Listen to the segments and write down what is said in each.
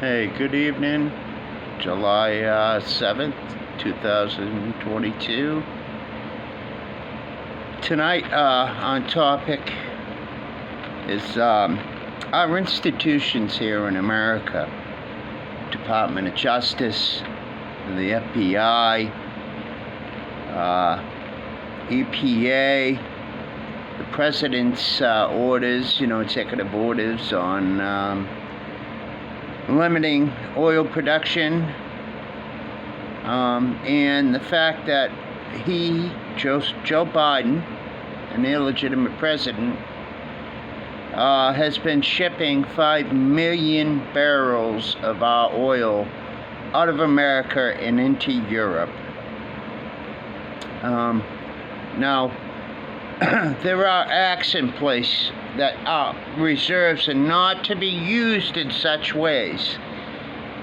Hey, good evening. July 7th, 2022. Tonight, on topic is our institutions here in America. Department of Justice, the FBI, EPA, the President's orders, executive orders on limiting oil production, and the fact that Joe Biden, an illegitimate president, has been shipping 5 million barrels of our oil out of America and into Europe. Now, there are acts in place that are reserves and not to be used in such ways.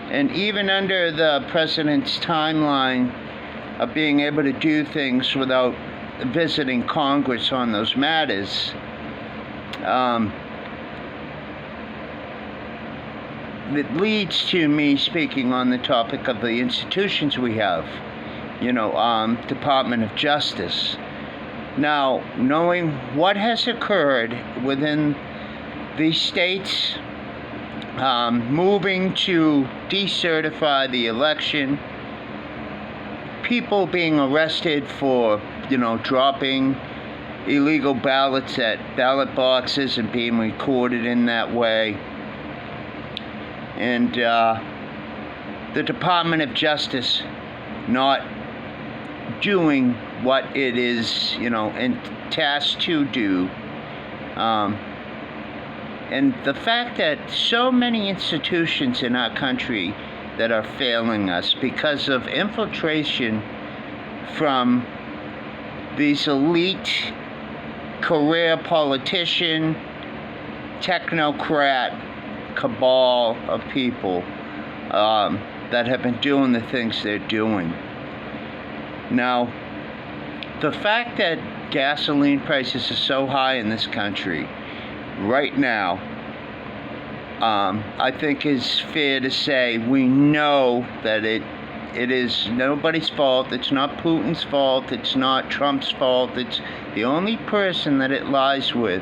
And even under the president's timeline of being able to do things without visiting Congress on those matters, it leads to me speaking on the topic of the institutions we have, Department of Justice. Now, knowing what has occurred within these states, moving to decertify the election, people being arrested for, dropping illegal ballots at ballot boxes and being recorded in that way, and the Department of Justice not doing what it is, tasked to do. And the fact that so many institutions in our country that are failing us because of infiltration from these elite career politician, technocrat cabal of people that have been doing the things they're doing. Now, the fact that gasoline prices are so high in this country right now, I think is fair to say we know that it is nobody's fault. It's not Putin's fault. It's not Trump's fault. It's the only person that it lies with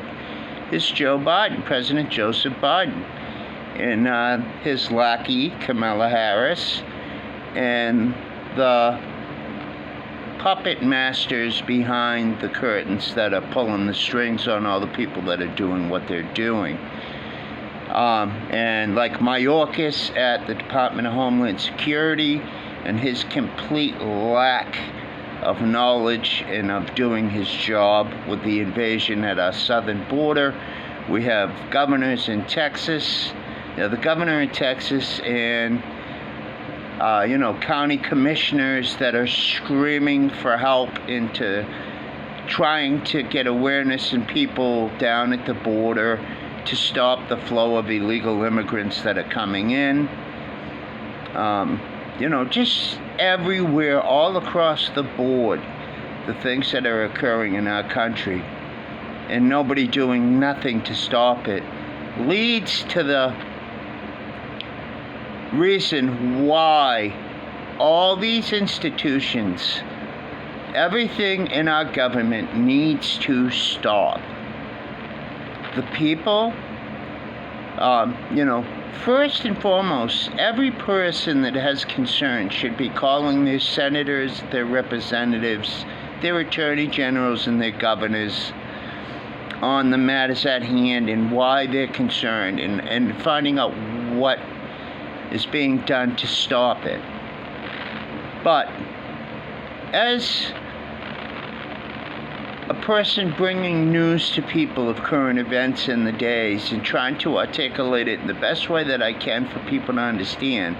is Joe Biden, President Joseph Biden, and his lackey, Kamala Harris, and the puppet masters behind the curtains that are pulling the strings on all the people that are doing what they're doing. And like Mayorkas at the Department of Homeland Security and his complete lack of knowledge and of doing his job with the invasion at our southern border. We have governors in Texas, the governor in Texas and county commissioners that are screaming for help into trying to get awareness in people down at the border to stop the flow of illegal immigrants that are coming in. Just everywhere, all across the board, the things that are occurring in our country, and nobody doing nothing to stop it, leads to the reason why all these institutions, everything in our government needs to stop. The people, first and foremost, every person that has concern should be calling their senators, their representatives, their attorney generals, and their governors on the matters at hand and why they're concerned, and finding out what is being done to stop it. But as a person bringing news to people of current events in the days and trying to articulate it in the best way that I can for people to understand,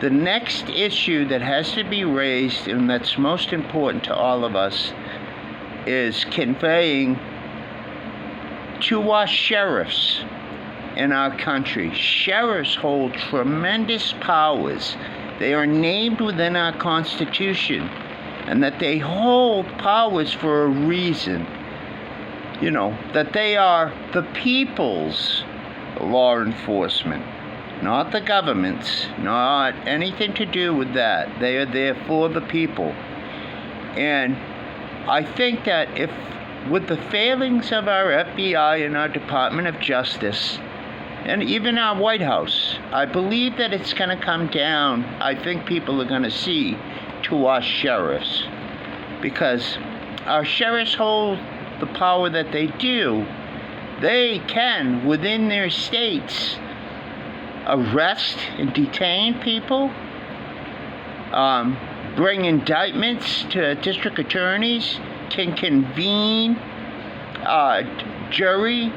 the next issue that has to be raised and that's most important to all of us is conveying to our sheriffs in our country. Sheriffs hold tremendous powers. They are named within our Constitution, and that they hold powers for a reason. That they are the people's law enforcement. not the governments, not anything to do with that. They are there for the people. And I think that if, with the failings of our FBI and our Department of Justice, and even our White House, I believe that it's going to come down. I think people are going to see to our sheriffs, because our sheriffs hold the power that they do. They can, within their states, arrest and detain people, bring indictments to district attorneys, can convene jury,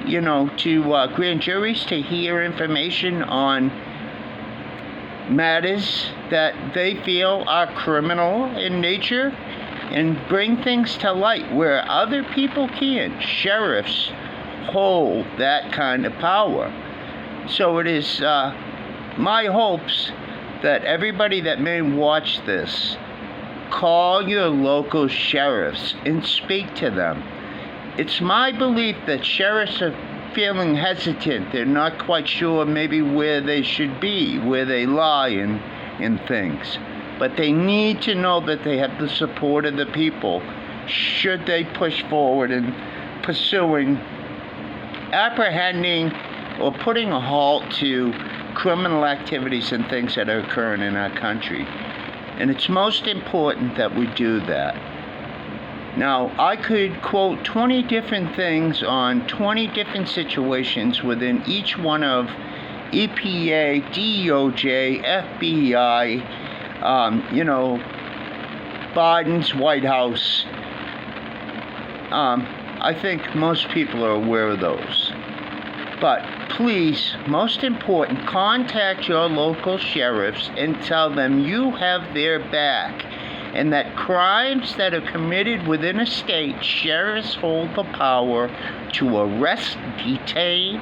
to grand juries to hear information on matters that they feel are criminal in nature, and bring things to light where other people can't. Sheriffs hold that kind of power. So it is my hopes that everybody that may watch this, call your local sheriffs and speak to them. It's my belief that sheriffs are feeling hesitant. They're not quite sure maybe where they should be, where they lie in things. But they need to know that they have the support of the people should they push forward in pursuing, apprehending, or putting a halt to criminal activities and things that are occurring in our country. And it's most important that we do that. Now, I could quote 20 different things on 20 different situations within each one of EPA, DOJ, FBI, Biden's White House. I think most people are aware of those. But please, most important, contact your local sheriffs and tell them you have their back, and that crimes that are committed within a state, sheriffs hold the power to arrest, detain,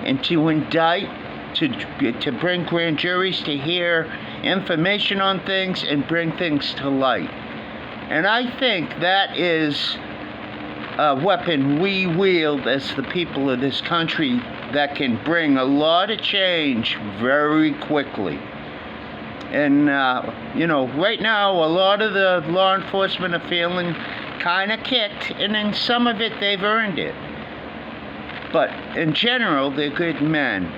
and to indict, to bring grand juries to hear information on things and bring things to light. And I think that is a weapon we wield as the people of this country that can bring a lot of change very quickly. And, right now, a lot of the law enforcement are feeling kind of kicked, and in some of it, they've earned it. But in general, they're good men.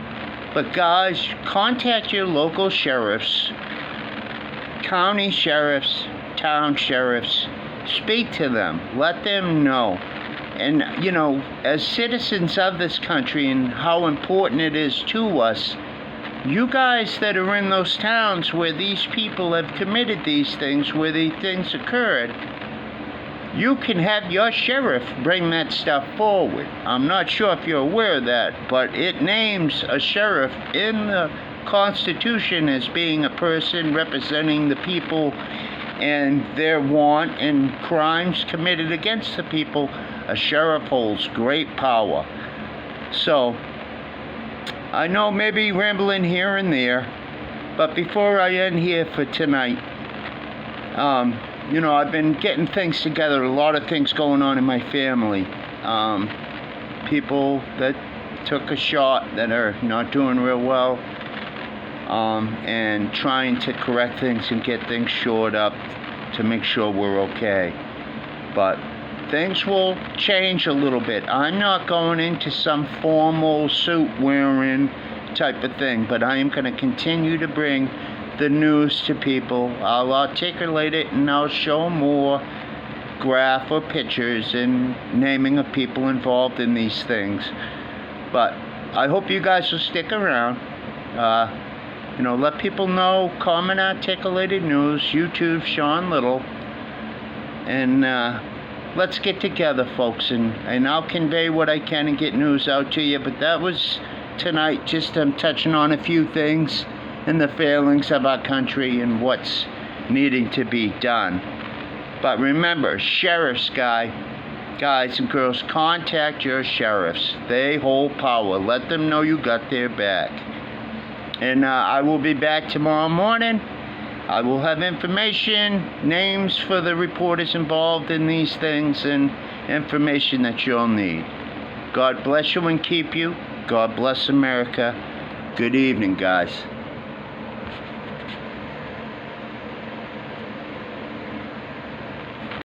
But guys, contact your local sheriffs, county sheriffs, town sheriffs. Speak to them. Let them know. And, as citizens of this country and how important it is to us, you guys that are in those towns where these people have committed these things, where these things occurred, you can have your sheriff bring that stuff forward. I'm not sure if you're aware of that, but it names a sheriff in the Constitution as being a person representing the people and their want and crimes committed against the people. A sheriff holds great power. So, I know maybe rambling here and there, but before I end here for tonight, I've been getting things together, a lot of things going on in my family. People that took a shot that are not doing real well, and trying to correct things and get things shored up to make sure we're okay. But things will change a little bit. I'm not going into some formal suit wearing type of thing, but I am going to continue to bring the news to people. I'll articulate it, and I'll show more graph or pictures and naming of people involved in these things. But I hope you guys will stick around. Let people know. Comment articulated news, YouTube Sean Little, and let's get together, folks, and I'll convey what I can and get news out to you. But that was tonight, just touching on a few things and the failings of our country and what's needing to be done. But remember, sheriffs, guys and girls, contact your sheriffs. They hold power. Let them know you got their back. And I will be back tomorrow morning. I will have information, names for the reporters involved in these things, and information that you'll need. God bless you and keep you. God bless America. Good evening, guys.